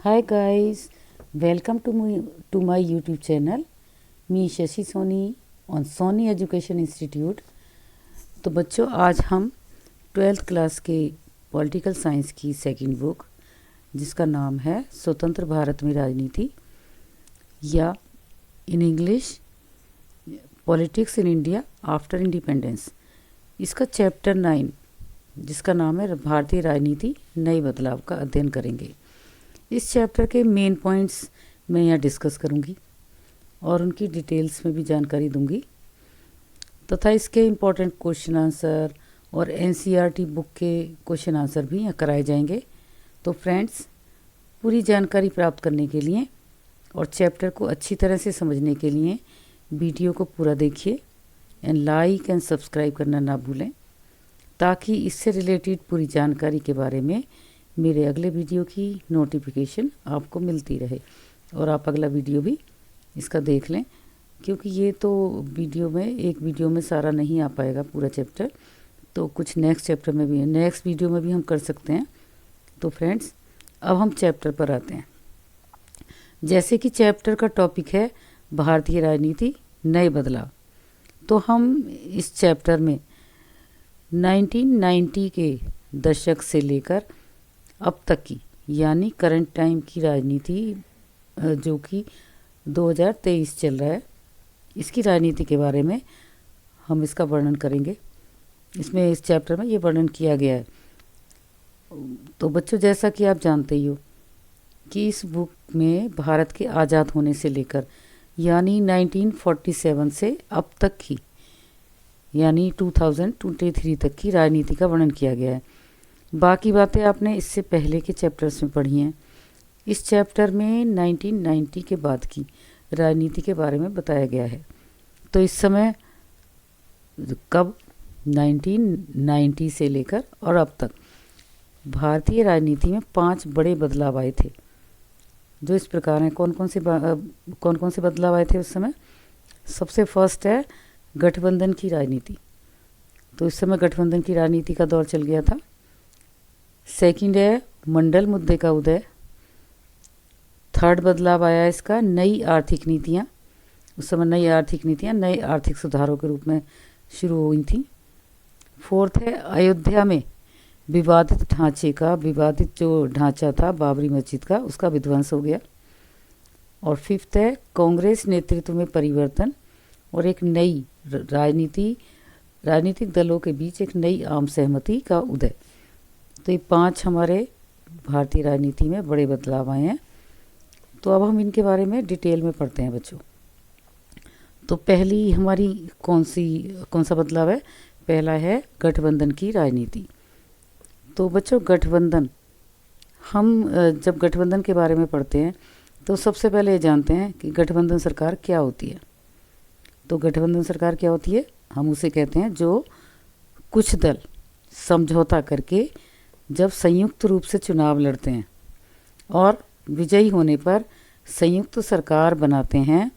Hi guys, welcome to my YouTube channel. Me Shashi Soni on Soni education institute. तो बच्चों, आज हम 12th क्लास के पॉलिटिकल साइंस की सेकंड बुक, जिसका नाम है स्वतंत्र भारत में राजनीति, या in English politics in India after independence, इसका चैप्टर 9, जिसका नाम है भारतीय राजनीति नए बदलाव, का अध्ययन करेंगे। इस चैप्टर के मेन पॉइंट्स मैं यहाँ डिस्कस करूँगी और उनकी डिटेल्स में भी जानकारी दूंगी, तथा इसके इम्पोर्टेंट क्वेश्चन आंसर और एनसीईआरटी बुक के क्वेश्चन आंसर भी यहाँ कराए जाएंगे। तो फ्रेंड्स, पूरी जानकारी प्राप्त करने के लिए और चैप्टर को अच्छी तरह से समझने के लिए वीडियो को पूरा देखिए एंड लाइक एंड सब्सक्राइब करना ना भूलें, ताकि इससे रिलेटेड पूरी जानकारी के बारे में मेरे अगले वीडियो की नोटिफिकेशन आपको मिलती रहे और आप अगला वीडियो भी इसका देख लें, क्योंकि ये तो एक वीडियो में सारा नहीं आ पाएगा पूरा चैप्टर, तो कुछ नेक्स्ट वीडियो में भी हम कर सकते हैं। तो फ्रेंड्स, अब हम चैप्टर पर आते हैं। जैसे कि चैप्टर का टॉपिक है भारतीय राजनीति नए बदलाव, तो हम इस चैप्टर में 1990 के दशक से लेकर अब तक की, यानी करंट टाइम की राजनीति, जो कि 2023 चल रहा है, इसकी राजनीति के बारे में हम इसका वर्णन करेंगे। इसमें इस चैप्टर में ये वर्णन किया गया है। तो बच्चों, जैसा कि आप जानते ही हो कि इस बुक में भारत के आज़ाद होने से लेकर, यानी 1947 से अब तक की, यानी 2023 तक की राजनीति का वर्णन किया गया है। बाकी बातें आपने इससे पहले के चैप्टर्स में पढ़ी हैं। इस चैप्टर में 1990 के बाद की राजनीति के बारे में बताया गया है। तो इस समय कब 1990 से लेकर और अब तक भारतीय राजनीति में 5 बड़े बदलाव आए थे, जो इस प्रकार हैं। कौन कौन से बदलाव आए थे उस समय? सबसे फर्स्ट है गठबंधन की राजनीति। तो इस समय गठबंधन की राजनीति का दौर चल गया था। सेकंड है मंडल मुद्दे का उदय। थर्ड बदलाव आया इसका नई आर्थिक नीतियाँ। उस समय नई आर्थिक नीतियाँ नए आर्थिक सुधारों के रूप में शुरू हुई थी। फोर्थ है अयोध्या में विवादित जो ढांचा था बाबरी मस्जिद का, उसका विध्वंस हो गया। और फिफ्थ है कांग्रेस नेतृत्व में परिवर्तन और एक नई राजनीतिक दलों के बीच एक नई आम सहमति का उदय। तो ये 5 हमारे भारतीय राजनीति में बड़े बदलाव आए हैं। तो अब हम इनके बारे में डिटेल में पढ़ते हैं बच्चों। तो पहली हमारी कौन सा बदलाव है? पहला है गठबंधन की राजनीति। तो बच्चों, गठबंधन, हम जब गठबंधन के बारे में पढ़ते हैं तो सबसे पहले ये जानते हैं कि गठबंधन सरकार क्या होती है। तो गठबंधन सरकार क्या होती है? हम उसे कहते हैं जो कुछ दल समझौता करके जब संयुक्त रूप से चुनाव लड़ते हैं और विजयी होने पर संयुक्त सरकार बनाते हैं।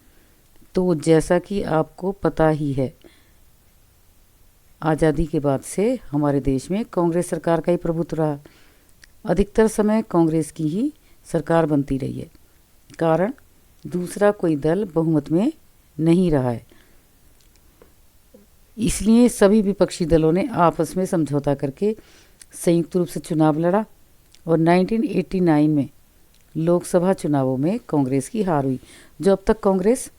तो जैसा कि आपको पता ही है, आज़ादी के बाद से हमारे देश में कांग्रेस सरकार का ही प्रभुत्व रहा। अधिकतर समय कांग्रेस की ही सरकार बनती रही है, कारण दूसरा कोई दल बहुमत में नहीं रहा है। इसलिए सभी विपक्षी दलों ने आपस में समझौता करके संयुक्त रूप से चुनाव लड़ा और 1989 में लोकसभा चुनावों में कांग्रेस की हार हुई। जो अब तक कांग्रेस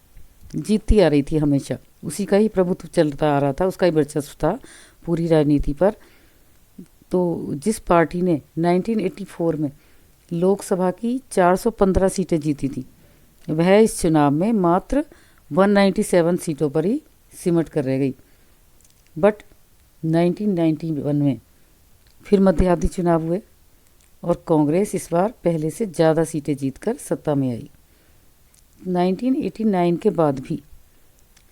जीतती आ रही थी, हमेशा उसी का ही प्रभुत्व चलता आ रहा था, उसका ही वर्चस्व था पूरी राजनीति पर। तो जिस पार्टी ने 1984 में लोकसभा की 415 सीटें जीती थी, वह इस चुनाव में मात्र 197 सीटों पर ही सिमट कर रह गई। बट 1991 में फिर मध्यावधि चुनाव हुए और कांग्रेस इस बार पहले से ज़्यादा सीटें जीतकर सत्ता में आई। 1989 के बाद भी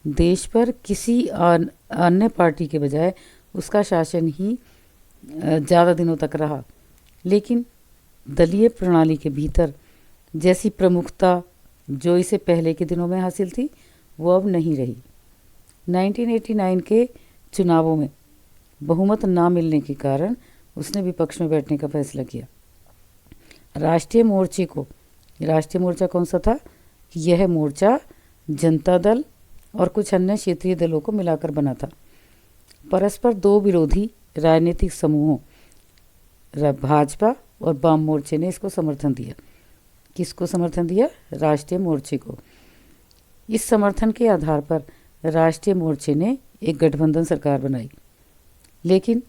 देश पर किसी अन्य पार्टी के बजाय उसका शासन ही ज़्यादा दिनों तक रहा, लेकिन दलीय प्रणाली के भीतर जैसी प्रमुखता जो इसे पहले के दिनों में हासिल थी, वो अब नहीं रही। 1989 के चुनावों में बहुमत ना मिलने के कारण उसने विपक्ष में बैठने का फैसला किया। राष्ट्रीय मोर्चे को राष्ट्रीय मोर्चा कौन सा था? यह मोर्चा जनता दल और कुछ अन्य क्षेत्रीय दलों को मिलाकर बना था। परस्पर दो विरोधी राजनीतिक समूहों भाजपा और वाम मोर्चे ने इसको समर्थन दिया। किसको समर्थन दिया? राष्ट्रीय मोर्चे को। इस समर्थन के आधार पर राष्ट्रीय मोर्चे ने एक गठबंधन सरकार बनाई, लेकिन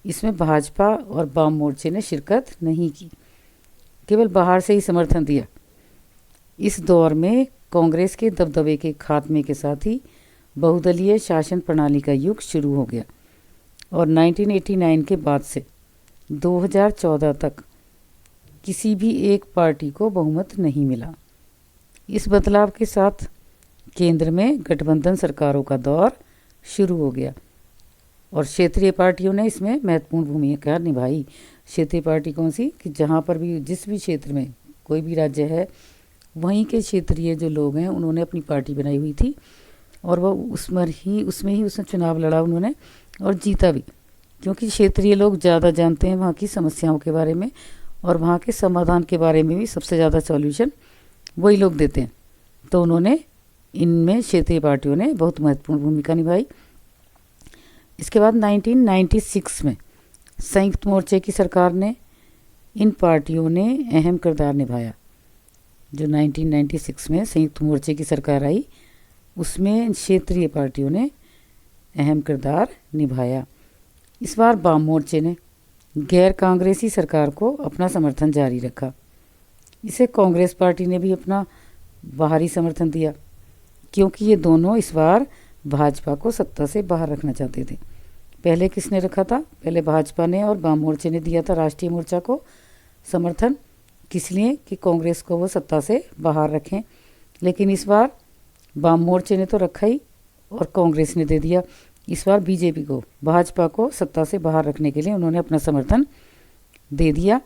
इसमें भाजपा और वाम मोर्चे ने शिरकत नहीं की, केवल बाहर से ही समर्थन दिया। इस दौर में कांग्रेस के दबदबे के खात्मे के साथ ही बहुदलीय शासन प्रणाली का युग शुरू हो गया और 1989 के बाद से 2014 तक किसी भी एक पार्टी को बहुमत नहीं मिला। इस बदलाव के साथ केंद्र में गठबंधन सरकारों का दौर शुरू हो गया और क्षेत्रीय पार्टियों ने इसमें महत्वपूर्ण भूमिका निभाई। क्षेत्रीय पार्टी कौन सी? कि जहाँ पर भी जिस भी क्षेत्र में कोई भी राज्य है, वहीं के क्षेत्रीय जो लोग हैं उन्होंने अपनी पार्टी बनाई हुई थी और वह उसमें ही चुनाव लड़ा उन्होंने और जीता भी, क्योंकि क्षेत्रीय लोग ज़्यादा जानते हैं वहाँ की समस्याओं के बारे में और वहाँ के समाधान के बारे में भी सबसे ज़्यादा सॉल्यूशन वही लोग देते हैं। तो उन्होंने इनमें क्षेत्रीय पार्टियों ने बहुत महत्वपूर्ण भूमिका निभाई। इसके बाद 1996 में संयुक्त मोर्चे की सरकार ने इन पार्टियों ने अहम किरदार निभाया। जो 1996 में संयुक्त मोर्चे की सरकार आई, उसमें क्षेत्रीय पार्टियों ने अहम किरदार निभाया। इस बार वाम मोर्चे ने गैर कांग्रेसी सरकार को अपना समर्थन जारी रखा। इसे कांग्रेस पार्टी ने भी अपना बाहरी समर्थन दिया, क्योंकि ये दोनों इस बार भाजपा को सत्ता से बाहर रखना चाहते थे। पहले किसने रखा था? पहले भाजपा ने और वाम मोर्चे ने दिया था राष्ट्रीय मोर्चा को समर्थन, किस लिए? कि कांग्रेस को वो सत्ता से बाहर रखें। लेकिन इस बार वाम मोर्चे ने तो रखा ही और कांग्रेस ने दे दिया। इस बार बीजेपी को, भाजपा को सत्ता से बाहर रखने के लिए उन्होंने अपना समर्थन दे दिया,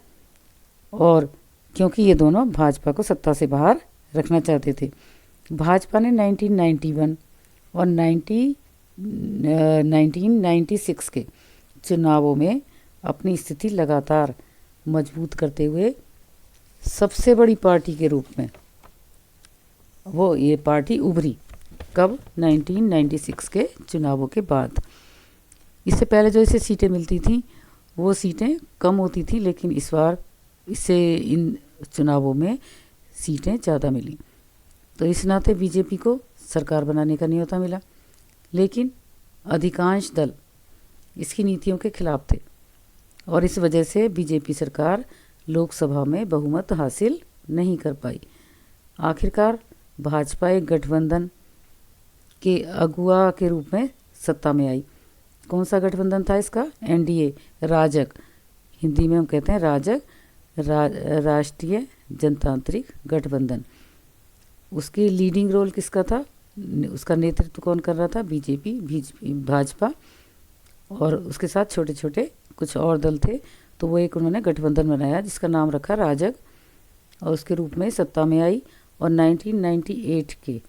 और क्योंकि ये दोनों भाजपा को सत्ता से बाहर रखना चाहते थे। भाजपा ने 1991 और 1996 के चुनावों में अपनी स्थिति लगातार मजबूत करते हुए सबसे बड़ी पार्टी के रूप में वो ये पार्टी उभरी। कब? 1996 के चुनावों के बाद। इससे पहले जो इसे सीटें मिलती थीं वो सीटें कम होती थी, लेकिन इस बार इससे इन चुनावों में सीटें ज़्यादा मिली। तो इस नाते बीजेपी को सरकार बनाने का न्योता मिला, लेकिन अधिकांश दल इसकी नीतियों के खिलाफ थे और इस वजह से बीजेपी सरकार लोकसभा में बहुमत हासिल नहीं कर पाई। आखिरकार भाजपा एक गठबंधन के अगुआ के रूप में सत्ता में आई। कौन सा गठबंधन था इसका? एनडीए, राजग, हिंदी में हम कहते हैं राजग, राष्ट्रीय जनतांत्रिक गठबंधन। उसकी लीडिंग रोल किसका था? उसका नेतृत्व कौन कर रहा था? बीजेपी, भाजपा, और उसके साथ छोटे छोटे कुछ और दल थे। तो वो एक उन्होंने गठबंधन बनाया जिसका नाम रखा राजग, और उसके रूप में सत्ता में आई और 1998 के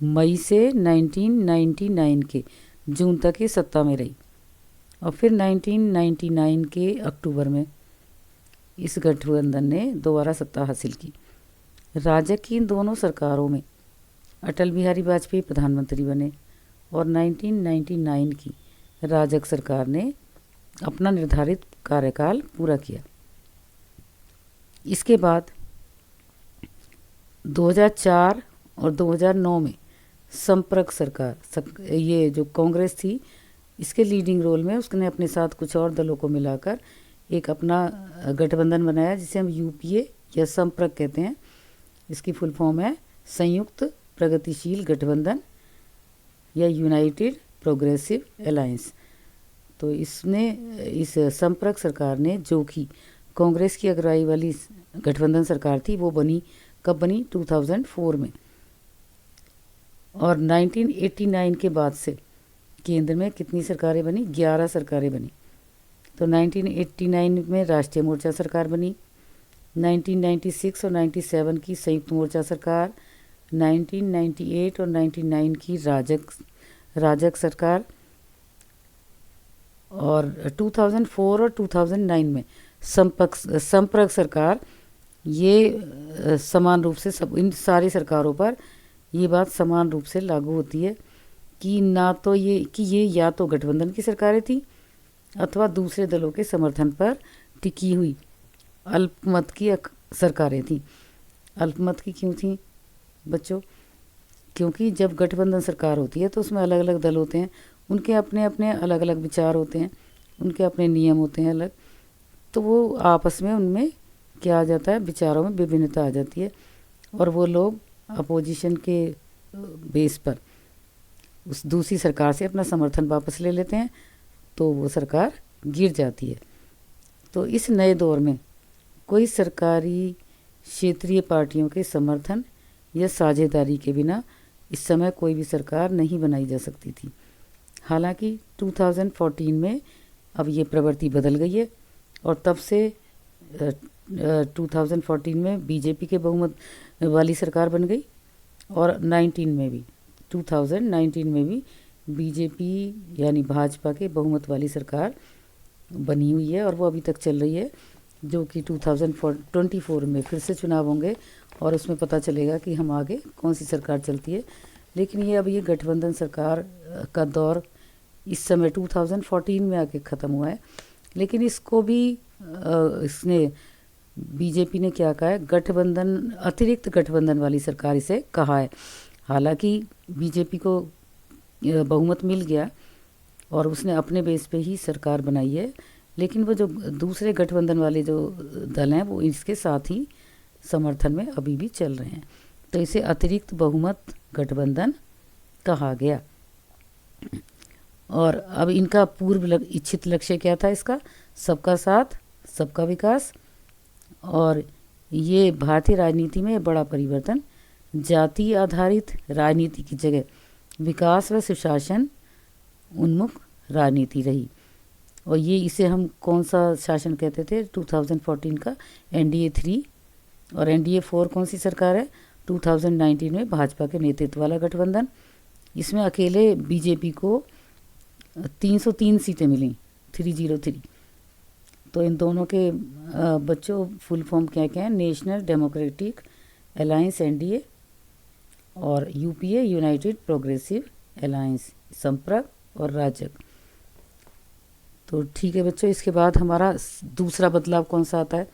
मई से 1999 के जून तक ये सत्ता में रही और फिर 1999 के अक्टूबर में इस गठबंधन ने दोबारा सत्ता हासिल की। राजग की इन दोनों सरकारों में अटल बिहारी वाजपेयी प्रधानमंत्री बने और 1999 की राजग सरकार ने अपना निर्धारित कार्यकाल पूरा किया। इसके बाद 2004 और 2009 में संपर्क सरकार, ये जो कांग्रेस थी इसके लीडिंग रोल में उसने अपने साथ कुछ और दलों को मिलाकर एक अपना गठबंधन बनाया जिसे हम यूपीए या संपर्क कहते हैं। इसकी फुल फॉर्म है संयुक्त प्रगतिशील गठबंधन या यूनाइटेड प्रोग्रेसिव अलायंस। तो इसने इस संपर्क सरकार ने, जो कि कांग्रेस की अगुवाई वाली गठबंधन सरकार थी, वो बनी कब बनी? 2004 में। और 1989 के बाद से केंद्र में कितनी सरकारें बनी? 11 सरकारें बनी। तो 1989 में राष्ट्रीय मोर्चा सरकार बनी, 1996 और 97 की संयुक्त मोर्चा सरकार, 1998 और 99 की राजग सरकार, और 2004 और 2009 में संपर्क सरकार। ये समान रूप से सब इन सारी सरकारों पर ये बात समान रूप से लागू होती है कि ना तो ये या तो गठबंधन की सरकारें थी अथवा दूसरे दलों के समर्थन पर टिकी हुई अल्पमत की सरकारें थीं। अल्पमत की क्यों थी बच्चों? क्योंकि जब गठबंधन सरकार होती है तो उसमें अलग अलग दल होते हैं, उनके अपने अपने अलग अलग विचार होते हैं, उनके अपने नियम होते हैं अलग, तो वो आपस में उनमें क्या आ जाता है, विचारों में विभिन्नता आ जाती है और वो लोग अपोजिशन के बेस पर उस दूसरी सरकार से अपना समर्थन वापस ले लेते हैं, तो वो सरकार गिर जाती है। तो इस नए दौर में कोई सरकारी क्षेत्रीय पार्टियों के समर्थन या साझेदारी के बिना इस समय कोई भी सरकार नहीं बनाई जा सकती थी। हालांकि 2014 में अब ये प्रवृत्ति बदल गई है और तब से 2014 में बीजेपी के बहुमत वाली सरकार बन गई और 2019 में भी बीजेपी यानी भाजपा के बहुमत वाली सरकार बनी हुई है और वो अभी तक चल रही है, जो कि 2024 में फिर से चुनाव होंगे और उसमें पता चलेगा कि हम आगे कौन सी सरकार चलती है। लेकिन ये गठबंधन सरकार का दौर इस समय 2014 में आके ख़त्म हुआ है, लेकिन इसको भी इसने बीजेपी ने क्या कहा है, गठबंधन अतिरिक्त गठबंधन वाली सरकार इसे कहा है। हालांकि बीजेपी को बहुमत मिल गया और उसने अपने बेस पे ही सरकार बनाई है, लेकिन वो जो दूसरे गठबंधन वाले जो दल हैं वो इसके साथ ही समर्थन में अभी भी चल रहे हैं, तो इसे अतिरिक्त बहुमत गठबंधन कहा गया। और अब इनका पूर्व इच्छित लक्ष्य क्या था इसका? सबका साथ सबका विकास। और ये भारतीय राजनीति में बड़ा परिवर्तन, जाति आधारित राजनीति की जगह विकास व सुशासन उन्मुख राजनीति रही। और ये इसे हम कौन सा शासन कहते थे 2014 का? NDA 3। और NDA 4 कौन सी सरकार है? 2019 में भाजपा के नेतृत्व वाला गठबंधन। इसमें अकेले बीजेपी को 303 सीटें मिली, 303। तो इन दोनों के बच्चों फुल फॉर्म क्या क्या है? नेशनल डेमोक्रेटिक अलायंस NDA और UPA यूनाइटेड प्रोग्रेसिव अलायंस, संपर्क और राजग। तो ठीक है बच्चों, इसके बाद हमारा दूसरा बदलाव कौन सा आता है?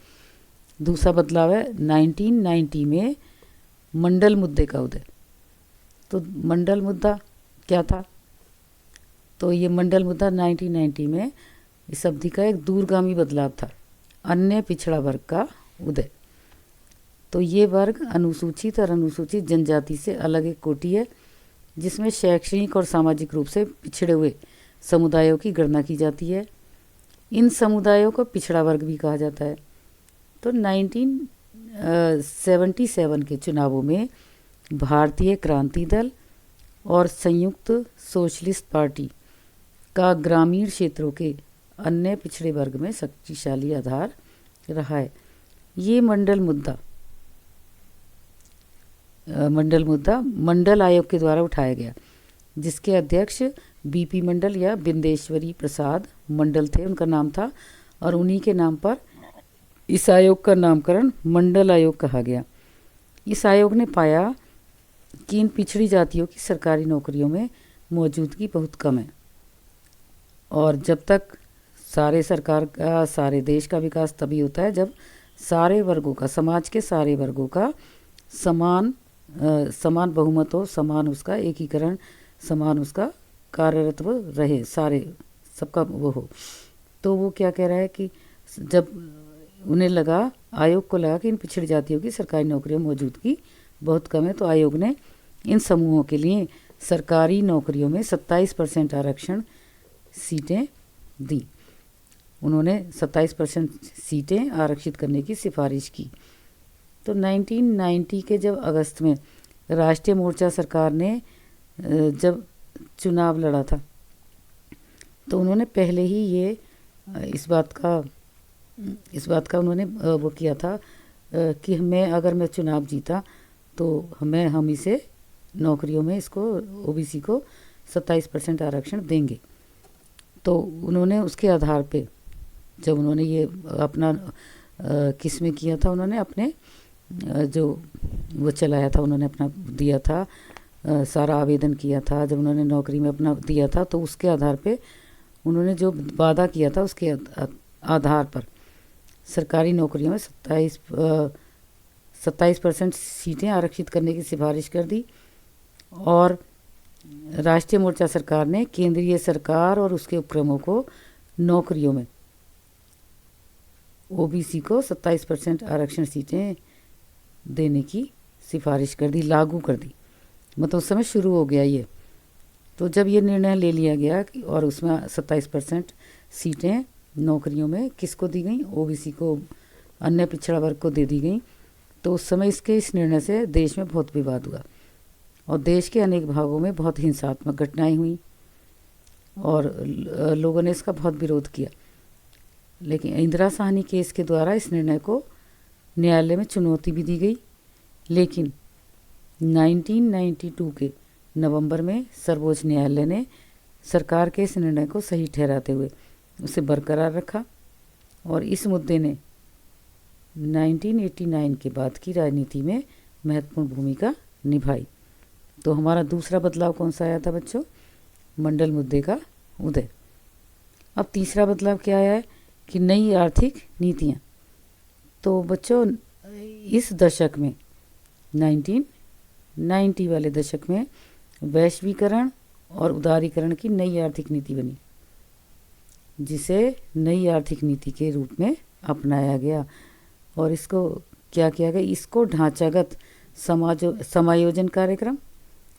दूसरा बदलाव है 1990 में मंडल मुद्दे का उदय। तो मंडल मुद्दा क्या था? तो ये मंडल मुद्दा 1990 में इस अवधि का एक दूरगामी बदलाव था, अन्य पिछड़ा वर्ग का उदय। तो ये वर्ग अनुसूचित और अनुसूचित जनजाति से अलग एक कोटि है, जिसमें शैक्षणिक और सामाजिक रूप से पिछड़े हुए समुदायों की गणना की जाती है। इन समुदायों को पिछड़ा वर्ग भी कहा जाता है। तो 1977 के चुनावों में भारतीय क्रांति दल और संयुक्त सोशलिस्ट पार्टी का ग्रामीण क्षेत्रों के अन्य पिछड़े वर्ग में शक्तिशाली आधार रहा है। ये मंडल मुद्दा मंडल आयोग के द्वारा उठाया गया, जिसके अध्यक्ष BP मंडल या बिंदेश्वरी प्रसाद मंडल थे, उनका नाम था, और उन्हीं के नाम पर इस आयोग का नामकरण मंडल आयोग कहा गया। इस आयोग ने पाया कि इन पिछड़ी जातियों की सरकारी नौकरियों में मौजूदगी बहुत कम है और जब तक सारे देश का विकास तभी होता है जब सारे वर्गों का, समाज के सारे वर्गों का समान बहुमत हो, समान उसका एकीकरण, समान उसका कार्यरत रहे, सारे सबका वो हो। तो वो क्या कह रहा है कि जब आयोग को लगा कि इन पिछड़ी जातियों की सरकारी नौकरियों में मौजूदगी बहुत कम है, तो आयोग ने इन समूहों के लिए सरकारी नौकरियों में 27% आरक्षण सीटें दी। उन्होंने 27% सीटें आरक्षित करने की सिफारिश की। तो 1990 के जब अगस्त में राष्ट्रीय मोर्चा सरकार ने जब चुनाव लड़ा था, तो उन्होंने पहले ही ये इस बात का उन्होंने वो किया था कि अगर मैं चुनाव जीता तो हम इसे नौकरियों में इसको OBC को 27% आरक्षण देंगे। तो उन्होंने उसके आधार पे जब उन्होंने ये अपना किस में किया था, उन्होंने अपने जो वो चलाया था, उन्होंने अपना दिया था, सारा आवेदन किया था, जब उन्होंने नौकरी में अपना दिया था तो उसके आधार पे उन्होंने जो वादा किया था उसके आधार पर सरकारी नौकरियों में 27% सीटें आरक्षित करने की सिफारिश कर दी। और राष्ट्रीय मोर्चा सरकार ने केंद्रीय सरकार और उसके उपक्रमों को नौकरियों में ओबीसी को 27% आरक्षण सीटें देने की सिफारिश कर दी, लागू कर दी। मतलब उस समय शुरू हो गया ये। तो जब ये निर्णय ले लिया गया कि और उसमें 27% सीटें नौकरियों में किसको दी गई, ओबीसी को, अन्य पिछड़ा वर्ग को दे दी गई, तो उस समय इस निर्णय से देश में बहुत विवाद हुआ और देश के अनेक भागों में बहुत हिंसात्मक घटनाएं हुई और लोगों ने इसका बहुत विरोध किया। लेकिन इंदिरा साहनी केस के द्वारा इस निर्णय को न्यायालय में चुनौती भी दी गई। लेकिन 1992 के नवंबर में सर्वोच्च न्यायालय ने सरकार के इस निर्णय को सही ठहराते हुए उसे बरकरार रखा और इस मुद्दे ने 1989 के बाद की राजनीति में महत्वपूर्ण भूमिका निभाई। तो हमारा दूसरा बदलाव कौन सा आया था बच्चों? मंडल मुद्दे का उदय। अब तीसरा बदलाव क्या आया है कि नई आर्थिक नीतियाँ। तो बच्चों इस दशक में 1990 वाले दशक में वैश्वीकरण और उदारीकरण की नई आर्थिक नीति बनी, जिसे नई आर्थिक नीति के रूप में अपनाया गया। और इसको क्या किया गया? इसको ढांचागत समायोजन कार्यक्रम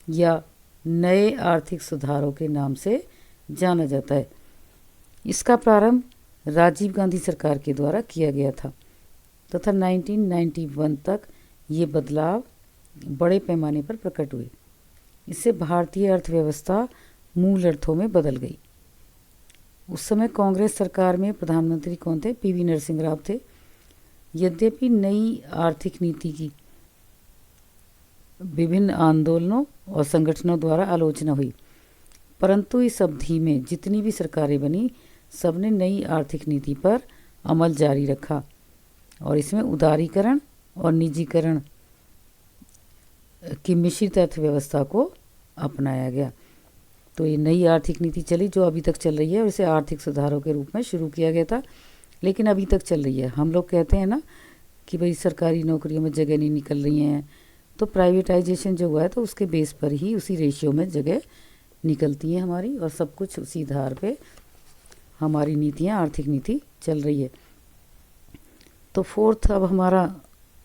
या नए आर्थिक सुधारों के नाम से जाना जाता है। इसका प्रारंभ राजीव गांधी सरकार के द्वारा किया गया था तथा 1991 तक ये बदलाव बड़े पैमाने पर प्रकट हुए। इससे भारतीय अर्थव्यवस्था मूल अर्थों में बदल गई। उस समय कांग्रेस सरकार में प्रधानमंत्री कौन थे? पीवी नरसिंह राव थे। यद्यपि नई आर्थिक नीति की विभिन्न आंदोलनों और संगठनों द्वारा आलोचना हुई, परंतु इस अवधि में जितनी भी सरकारें बनी सबने नई आर्थिक नीति पर अमल जारी रखा और इसमें उदारीकरण और निजीकरण की मिश्रित अर्थव्यवस्था को अपनाया गया। तो ये नई आर्थिक नीति चली जो अभी तक चल रही है और इसे आर्थिक सुधारों के रूप में शुरू किया गया था, लेकिन अभी तक चल रही है। हम लोग कहते हैं ना कि भाई सरकारी नौकरियों में जगह नहीं निकल रही हैं, तो प्राइवेटाइजेशन जो हुआ है तो उसके बेस पर ही उसी रेशियो में जगह निकलती है हमारी और सब कुछ उसी आधार पे हमारी नीतियाँ, आर्थिक नीति चल रही है। तो फोर्थ अब हमारा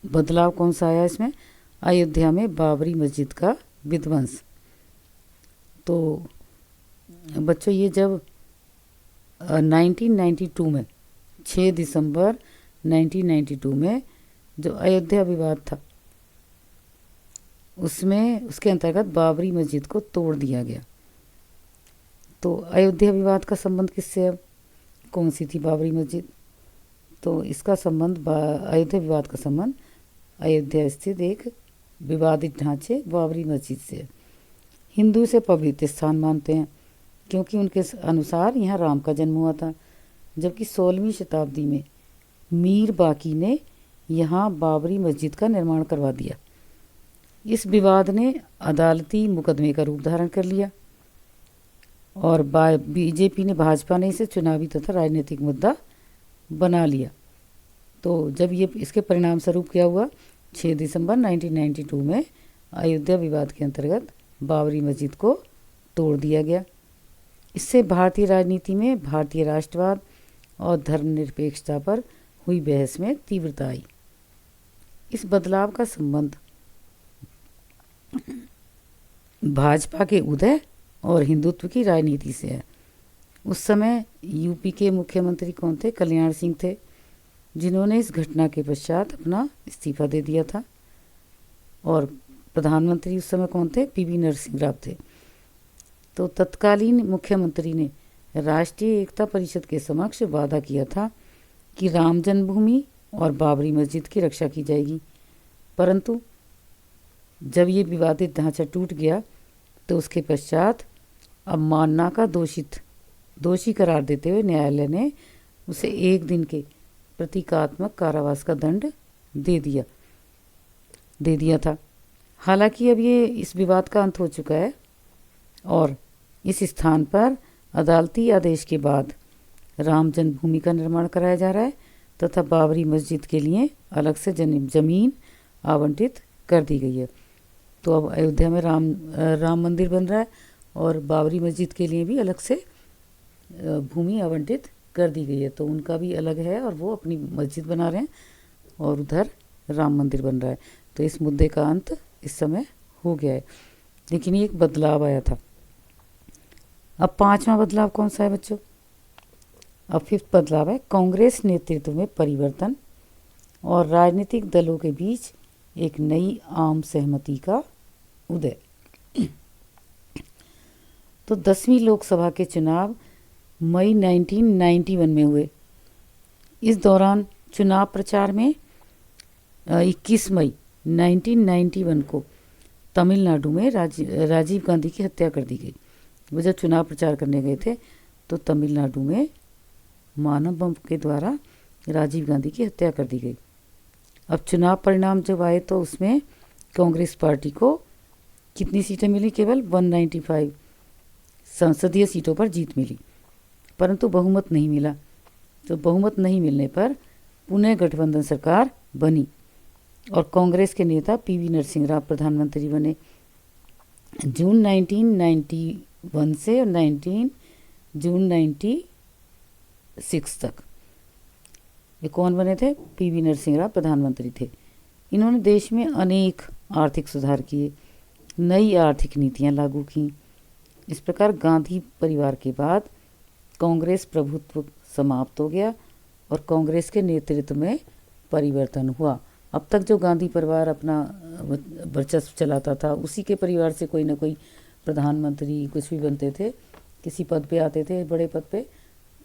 बदलाव कौन सा आया इसमें? अयोध्या में बाबरी मस्जिद का विध्वंस। तो बच्चों ये जब 1992 में 6 दिसंबर 1992 में जो अयोध्या विवाद था उसके अंतर्गत बाबरी मस्जिद को तोड़ दिया गया। तो अयोध्या विवाद का संबंध किससे? अब कौन सी थी बाबरी मस्जिद? तो इसका संबंध अयोध्या विवाद का संबंध अयोध्या स्थित एक विवादित ढांचे बाबरी मस्जिद से। हिंदू इसे पवित्र स्थान मानते हैं क्योंकि उनके अनुसार यहाँ राम का जन्म हुआ था, जबकि 16वीं शताब्दी में मीर बाकी ने यहाँ बाबरी मस्जिद का निर्माण करवा दिया। इस विवाद ने अदालती मुकदमे का रूप धारण कर लिया और बीजेपी ने, भाजपा ने इसे चुनावी तथा राजनीतिक मुद्दा बना लिया। तो जब ये इसके परिणाम स्वरूप क्या हुआ? 6 दिसंबर 1992 में अयोध्या विवाद के अंतर्गत बाबरी मस्जिद को तोड़ दिया गया। इससे भारतीय राजनीति में भारतीय राष्ट्रवाद और धर्मनिरपेक्षता पर हुई बहस में तीव्रता आई। इस बदलाव का संबंध भाजपा के उदय और हिंदुत्व की राजनीति से है। उस समय यूपी के मुख्यमंत्री कौन थे? कल्याण सिंह थे, जिन्होंने इस घटना के पश्चात अपना इस्तीफा दे दिया था। और प्रधानमंत्री उस समय कौन थे? पीवी नरसिंह राव थे। तो तत्कालीन मुख्यमंत्री ने राष्ट्रीय एकता परिषद के समक्ष वादा किया था कि राम जन्मभूमि और बाबरी मस्जिद की रक्षा की जाएगी, परंतु जब ये विवादित ढांचा टूट गया तो उसके पश्चात अवमानना का दोषी करार देते हुए न्यायालय ने उसे 1 दिन के प्रतीकात्मक कारावास का दंड दे दिया। दे दिया था। हालांकि अब ये इस विवाद का अंत हो चुका है और इस स्थान पर अदालती आदेश के बाद राम जन्मभूमि का निर्माण कराया जा रहा है तथा बाबरी मस्जिद के लिए अलग से ज़मीन आवंटित कर दी गई है। तो अब अयोध्या में राम मंदिर बन रहा है और बाबरी मस्जिद के लिए भी अलग से भूमि आवंटित कर दी गई है। तो उनका भी अलग है और वो अपनी मस्जिद बना रहे हैं और उधर राम मंदिर बन रहा है। तो इस मुद्दे का अंत इस समय हो गया है, लेकिन ये एक बदलाव आया था। अब पांचवा बदलाव कौन सा है बच्चों? अब फिफ्थ बदलाव है कांग्रेस नेतृत्व में परिवर्तन और राजनीतिक दलों के बीच एक नई आम सहमति का उदय। तो 10वीं लोकसभा के चुनाव मई 1991 में हुए। इस दौरान चुनाव प्रचार में 21 मई 1991 को तमिलनाडु में राजीव गांधी की हत्या कर दी गई। वो जब चुनाव प्रचार करने गए थे तो तमिलनाडु में मानव बम के द्वारा राजीव गांधी की हत्या कर दी गई। अब चुनाव परिणाम जब आए तो उसमें कांग्रेस पार्टी को कितनी सीटें मिली? केवल 195 संसदीय सीटों पर जीत मिली, परंतु बहुमत नहीं मिला। तो बहुमत नहीं मिलने पर पुनः गठबंधन सरकार बनी और कांग्रेस के नेता पीवी नरसिंह राव प्रधानमंत्री बने। जून 1991 से 19 जून 96 तक ये कौन बने थे? पीवी नरसिंह राव प्रधानमंत्री थे। इन्होंने देश में अनेक आर्थिक सुधार किए, नई आर्थिक नीतियां लागू की। इस प्रकार गांधी परिवार के बाद कांग्रेस प्रभुत्व समाप्त हो गया और कांग्रेस के नेतृत्व में परिवर्तन हुआ। अब तक जो गांधी परिवार अपना वर्चस्व चलाता था, उसी के परिवार से कोई ना कोई प्रधानमंत्री कुछ भी बनते थे, किसी पद पे आते थे, बड़े पद पे।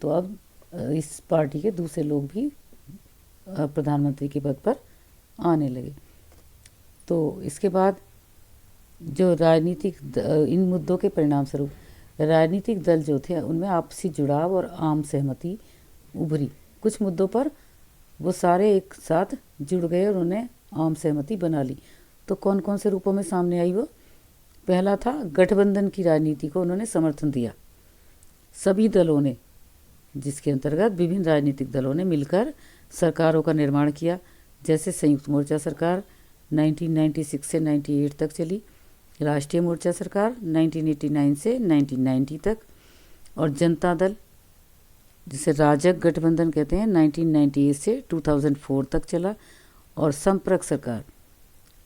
तो अब इस पार्टी के दूसरे लोग भी प्रधानमंत्री के पद पर आने लगे। तो इसके बाद जो राजनीतिक इन मुद्दों के परिणाम स्वरूप राजनीतिक दल जो थे उनमें आपसी जुड़ाव और आम सहमति उभरी। कुछ मुद्दों पर वो सारे एक साथ जुड़ गए और उन्हें आम सहमति बना ली। तो कौन कौन से रूपों में सामने आई वो? पहला था गठबंधन की राजनीति को उन्होंने समर्थन दिया। सभी दलों ने, जिसके अंतर्गत विभिन्न राजनीतिक दलों ने मिलकर सरकारों का निर्माण किया। जैसे संयुक्त मोर्चा सरकार 1996 से 98 तक चली, राष्ट्रीय मोर्चा सरकार 1989 से 1990 तक, और जनता दल जिसे राजग गठबंधन कहते हैं 1998 से 2004 तक चला, और संपर्क सरकार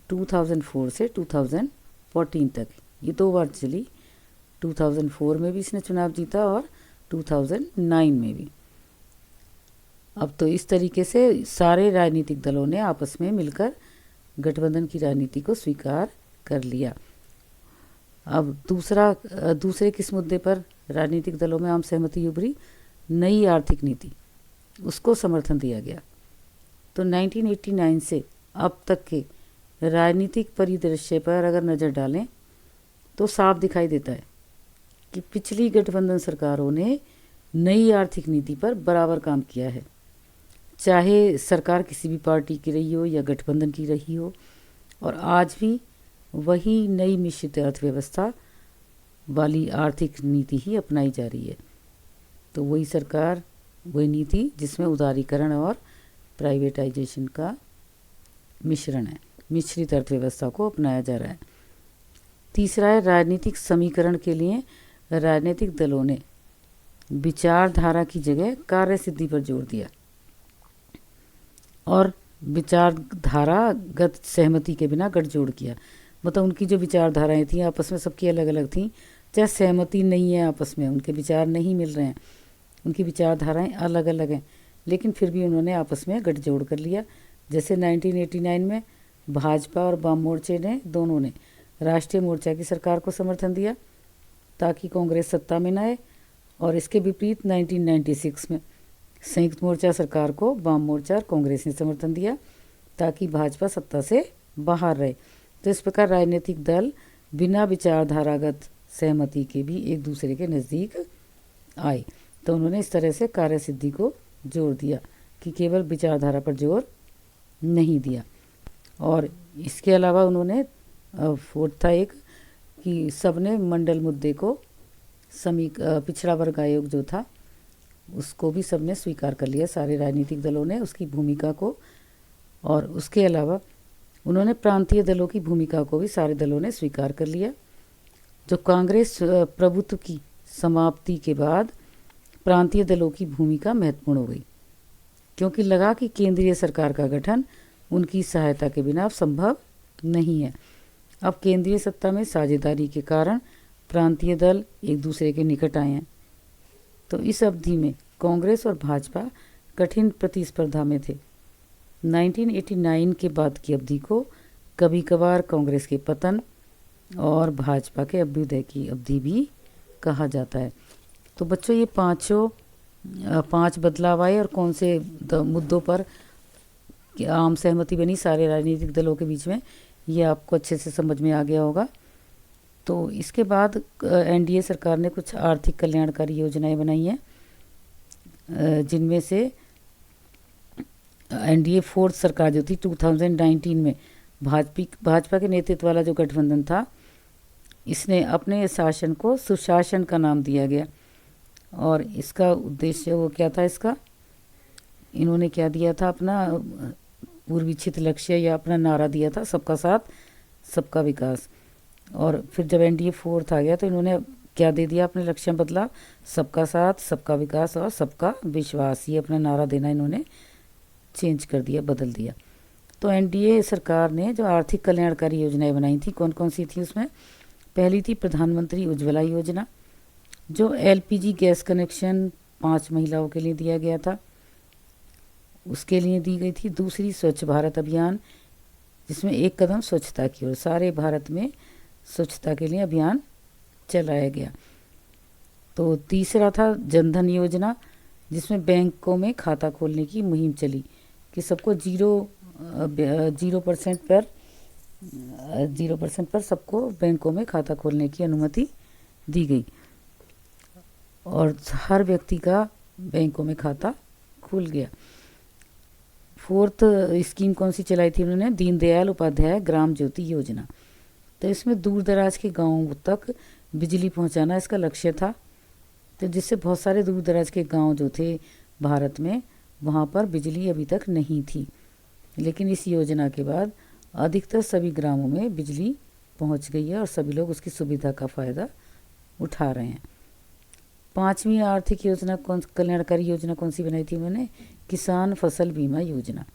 2004 से 2014 तक। ये 2 बार चली, 2004 में भी इसने चुनाव जीता और 2009 में भी। अब तो इस तरीके से सारे राजनीतिक दलों ने आपस में मिलकर गठबंधन की राजनीति को स्वीकार कर लिया। अब दूसरे किस मुद्दे पर राजनीतिक दलों में आम सहमति उभरी? नई आर्थिक नीति, उसको समर्थन दिया गया। तो 1989 से अब तक के राजनीतिक परिदृश्य पर अगर नज़र डालें तो साफ दिखाई देता है कि पिछली गठबंधन सरकारों ने नई आर्थिक नीति पर बराबर काम किया है, चाहे सरकार किसी भी पार्टी की रही हो या गठबंधन की रही हो। और आज भी वही नई मिश्रित अर्थव्यवस्था वाली आर्थिक नीति ही अपनाई जा रही है। तो वही सरकार, वही नीति जिसमें उदारीकरण और प्राइवेटाइजेशन का मिश्रण है, मिश्रित अर्थव्यवस्था को अपनाया जा रहा है। तीसरा है राजनीतिक समीकरण के लिए राजनीतिक दलों ने विचारधारा की जगह कार्य सिद्धि पर जोर दिया और विचारधारागत सहमति के बिना गठजोड़ किया। मतलब उनकी जो विचारधाराएं थी आपस में सबकी अलग अलग थी, चाहे सहमति नहीं है आपस में, उनके विचार नहीं मिल रहे हैं, उनकी विचारधाराएं अलग अलग हैं, लेकिन फिर भी उन्होंने आपस में गठजोड़ कर लिया। जैसे 1989 में भाजपा और वाम मोर्चे ने दोनों ने राष्ट्रीय मोर्चा की सरकार को समर्थन दिया ताकि कांग्रेस सत्ता में न आए, और इसके विपरीत 1996 में संयुक्त मोर्चा सरकार को वाम मोर्चा और कांग्रेस ने समर्थन दिया ताकि भाजपा सत्ता से बाहर रहे। तो इस प्रकार राजनीतिक दल बिना विचारधारागत सहमति के भी एक दूसरे के नज़दीक आए। तो उन्होंने इस तरह से कार्य सिद्धि को जोर दिया कि केवल विचारधारा पर जोर नहीं दिया। और इसके अलावा उन्होंने फोर्थ था एक कि सबने मंडल मुद्दे को पिछड़ा वर्ग आयोग जो था उसको भी सबने स्वीकार कर लिया, सारे राजनीतिक दलों ने उसकी भूमिका को। और उसके अलावा उन्होंने प्रांतीय दलों की भूमिका को भी सारे दलों ने स्वीकार कर लिया। जो कांग्रेस प्रभुत्व की समाप्ति के बाद प्रांतीय दलों की भूमिका महत्वपूर्ण हो गई, क्योंकि लगा कि केंद्रीय सरकार का गठन उनकी सहायता के बिना संभव नहीं है। अब केंद्रीय सत्ता में साझेदारी के कारण प्रांतीय दल एक दूसरे के निकट आए हैं। तो इस अवधि में कांग्रेस और भाजपा कठिन प्रतिस्पर्धा में थे। 1989 के बाद की अवधि को कभी कभार कांग्रेस के पतन और भाजपा के अभ्युदय की अवधि भी कहा जाता है। तो बच्चों ये पांच बदलाव आए और कौन से मुद्दों पर आम सहमति बनी सारे राजनीतिक दलों के बीच में, ये आपको अच्छे से समझ में आ गया होगा। तो इसके बाद एनडीए सरकार ने कुछ आर्थिक कल्याणकारी योजनाएं बनाई हैं, जिनमें से एनडीए फोर्थ सरकार जो थी 2019 में भाजपा के नेतृत्व वाला जो गठबंधन था, इसने अपने शासन को सुशासन का नाम दिया गया। और इसका उद्देश्य वो क्या था, इसका इन्होंने क्या दिया था, अपना पूर्वीक्षित लक्ष्य या अपना नारा दिया था, सबका साथ सबका विकास। और फिर जब एनडीए फोर्थ आ गया तो इन्होंने क्या दे दिया, अपने लक्ष्य बदला, सबका साथ सबका विकास और सबका विश्वास, ये अपना नारा देना इन्होंने चेंज कर दिया, बदल दिया। तो एनडीए सरकार ने जो आर्थिक कल्याणकारी योजनाएं बनाई थी, कौन कौन सी थी उसमें, पहली थी प्रधानमंत्री उज्ज्वला योजना, जो एलपीजी गैस कनेक्शन 5 महिलाओं के लिए दिया गया था, उसके लिए दी गई थी। दूसरी स्वच्छ भारत अभियान, जिसमें एक कदम स्वच्छता की ओर, सारे भारत में स्वच्छता के लिए अभियान चलाया गया। तो तीसरा था जनधन योजना, जिसमें बैंकों में खाता खोलने की मुहिम चली कि सबको 0% पर सबको बैंकों में खाता खोलने की अनुमति दी गई और हर व्यक्ति का बैंकों में खाता खुल गया। फोर्थ स्कीम कौन सी चलाई थी उन्होंने, दीनदयाल उपाध्याय ग्राम ज्योति योजना। तो इसमें दूर दराज के गाँवों तक बिजली पहुंचाना इसका लक्ष्य था, तो जिससे बहुत सारे दूर दराज के गांव जो थे भारत में, वहां पर बिजली अभी तक नहीं थी। लेकिन इस योजना के बाद अधिकतर सभी ग्रामों में बिजली पहुंच गई है और सभी लोग उसकी सुविधा का फ़ायदा उठा रहे हैं। पांचवी आर्थिक योजना कल्याणकारी योजना कौन सी बनाई थी उन्होंने, किसान फसल बीमा योजना।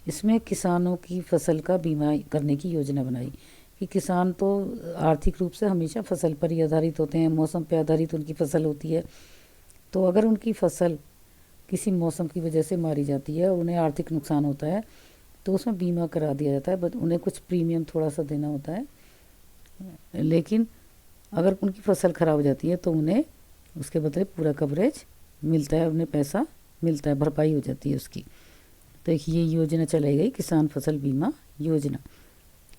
इसमें किसानों की फसल का बीमा करने की योजना बनाई कि किसान तो आर्थिक रूप से हमेशा फसल पर ही आधारित होते हैं, मौसम पर आधारित उनकी फसल होती है। तो अगर उनकी फसल किसी मौसम की वजह से मारी जाती है और उन्हें आर्थिक नुकसान होता है तो उसमें बीमा करा दिया जाता है, बट उन्हें कुछ प्रीमियम थोड़ा सा देना होता है। लेकिन अगर उनकी फसल ख़राब हो जाती है तो उन्हें उसके बदले पूरा कवरेज मिलता है, उन्हें पैसा मिलता है, भरपाई हो जाती है उसकी। तो एक ये योजना चलाई गई, किसान फसल बीमा योजना।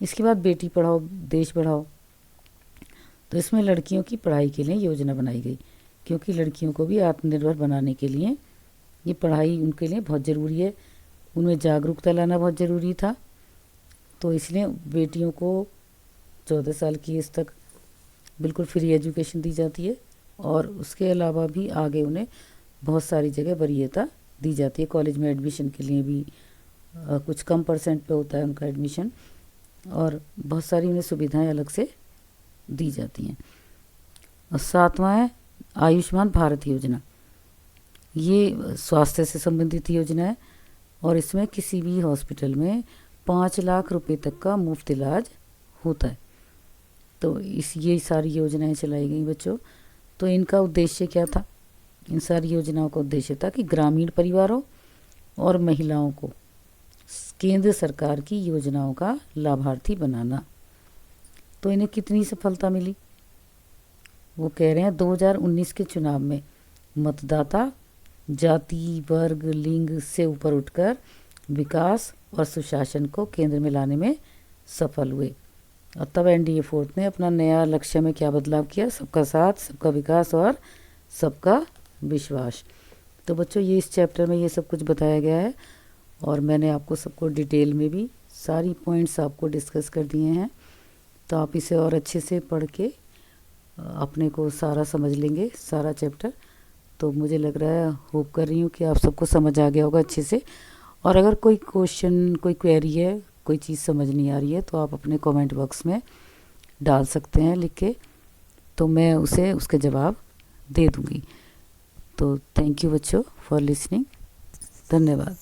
इसके बाद बेटी पढ़ाओ देश बढ़ाओ, तो इसमें लड़कियों की पढ़ाई के लिए योजना बनाई गई, क्योंकि लड़कियों को भी आत्मनिर्भर बनाने के लिए ये पढ़ाई उनके लिए बहुत ज़रूरी है, उनमें जागरूकता लाना बहुत ज़रूरी था। तो इसलिए बेटियों को 14 साल की एज तक बिल्कुल फ्री एजुकेशन दी जाती है और उसके अलावा भी आगे उन्हें बहुत सारी जगह वरीयता दी जाती है। कॉलेज में एडमिशन के लिए भी कुछ कम % पे होता है उनका एडमिशन और बहुत सारी उन्हें सुविधाएं अलग से दी जाती हैं। और 7वां है आयुष्मान भारत योजना। ये स्वास्थ्य से संबंधित योजना है और इसमें किसी भी हॉस्पिटल में 5 लाख रुपए तक का मुफ्त इलाज होता है। तो ये सारी योजनाएं चलाई गई बच्चों। तो इनका उद्देश्य क्या था, इन सारी योजनाओं का उद्देश्य था कि ग्रामीण परिवारों और महिलाओं को केंद्र सरकार की योजनाओं का लाभार्थी बनाना। तो इन्हें कितनी सफलता मिली, वो कह रहे हैं 2019 के चुनाव में मतदाता जाति वर्ग लिंग से ऊपर उठकर विकास और सुशासन को केंद्र में लाने में सफल हुए। और तब एनडीए फोर्थ ने अपना नया लक्ष्य में क्या बदलाव किया, सबका साथ सबका विकास और सबका विश्वास। तो बच्चों ये इस चैप्टर में ये सब कुछ बताया गया है और मैंने आपको सबको डिटेल में भी सारी पॉइंट्स आपको डिस्कस कर दिए हैं, तो आप इसे और अच्छे से पढ़ के अपने को सारा समझ लेंगे, सारा चैप्टर। तो मुझे लग रहा है, होप कर रही हूँ कि आप सबको समझ आ गया होगा अच्छे से। और अगर कोई क्वेश्चन, कोई क्वेरी है, कोई चीज़ समझ नहीं आ रही है, तो आप अपने कमेंट बॉक्स में डाल सकते हैं लिख के, तो मैं उसे उसके जवाब दे दूँगी। तो थैंक यू बच्चों फॉर लिसनिंग। धन्यवाद।